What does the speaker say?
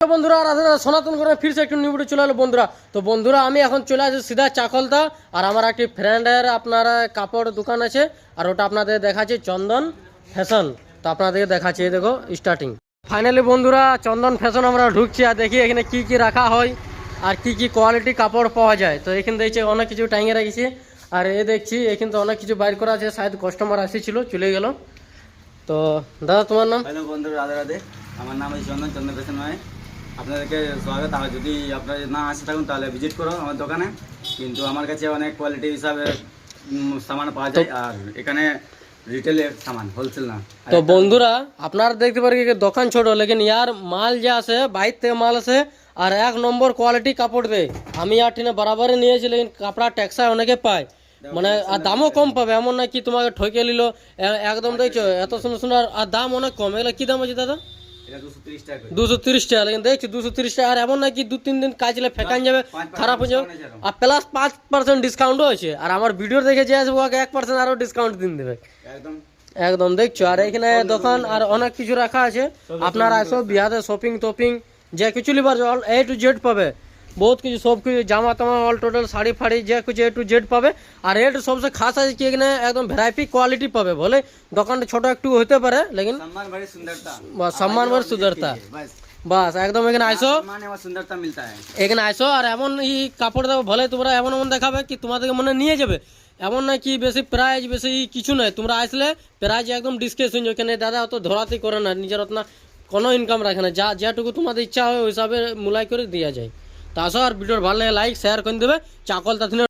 তো বন্ধুরা সনাতন করে ফিরছে একটু নিউ ভিডিও চলে এলো বন্ধুরা। তো বন্ধুরা আমি এখন চলে আসি সিধা চাকলতা, আর আমার একটি ফ্রেন্ডের আপনার কাপড় দোকান আছে, আর ওটা আপনাদের দেখাচ্ছে চন্দন ফ্যাশন। তো আপনাদেরকে দেখাচ্ছে, এই দেখো স্টার্টিং। ফাইনালি বন্ধুরা চন্দন ফ্যাশন আমরা ঢুকছি, আর দেখি এখানে কি কি রাখা হয় আর কি কি কোয়ালিটি কাপড় পাওয়া যায়। তো এখানে দেখছি অনেক কিছু টাঙিয়ে রেখেছি, আর এ দেখছি এখানে তো অনেক কিছু বাইর করা আছে, শায়দ কাস্টমার আসেছিল চলে গেল। তো দাদা তোমার নাম? হ্যালো বন্ধুরা, রাধে রাধে। আমার নাম হচ্ছে চন্দন ফ্যাশন নয়। আপনাদেরকে স্বাগত। আর যদি আপনারা না আসে থাকুন তাহলে ভিজিট করো আমার দোকানে। কিন্তু আমার কাছে অনেক কোয়ালিটি হিসাবে সামান পাওয়া যায়, আর এখানে রিটেলের সামান, হোলসেল না। তো বন্ধুরা আপনারা দেখতে পারেন দোকান ছোট, লেকিন ইয়ার মাল যে আছে বাইর থেকে মাল আছে, আর এক নম্বর কোয়ালিটি কাপড় দেয়। আমি আর টিনে বরাবরই নিয়েছি, লেকিন কাপড়া টেক্সায় অনেকে পায়, মানে আর দামও কম পাবে, এমন না কি তোমাকে ঠকে নিল একদম। দেখছো এত সুন্দর সুন্দর, আর দাম অনেক কম। এগুলো কি দাম আছে দাদা? এটা 230 টাকা। 230 টাকা, লেকিন দেখছি 230 টাকা। আর এমন না কি 2-3 দিন কাজলে ফেকান যাবে, খারাপ হয়ে যাবে। আর প্লাস 5% ডিসকাউন্টও আছে। আর আমার ভিডিও দেখে যে আসবে ওকে 1% আরও ডিসকাউন্ট দিন দেবে একদম একদম। দেখছো আর এখানে দোকান আর অনেক কিছু রাখা আছে। আপনারা আসো বিহাতে শপিং টপিং যে কিছু লিবার অল A to Z পাবে, বহুত কিছু, সব কিছু জামা তামা অল টোটাল শাড়ি ফাড়ি যে কিছু A to Z পাবে। আর রেট সবসে খাস আছে কি এখানে একদম ভ্যারাইটি কোয়ালিটি পাবে। বলে দোকানটা ছোট একটু হতে পারে, লেকিন সম্মান ভরি সুন্দরতা, সম্মান ভরি সুন্দরতা, বাস একদম। এখানে আইসো, মানে আমার সুন্দরতা মিলতা है। এখানে আইসো। আর এমন এই কাপড় দেবো ভলে তোমরা এমন এমন দেখাবে কি তোমাদেরকে মনে নিয়ে যাবে। এমন না কি বেশি প্রাইজ বেশি কিছু নয়, তোমরা আসলে প্রাইজ একদম ডিসকাশন। এখানে দাদা অত ধরাতে করে না, নিজের অত না কোনো ইনকাম রাখে না, যা যেটুকু তোমাদের ইচ্ছা হয় ওই হিসাবে মূলাই করে দেওয়া যায়। তা আসো, আর ভিডিওর ভালো লাগে লাইক শেয়ার করে দেবে। চাকল তাথিনে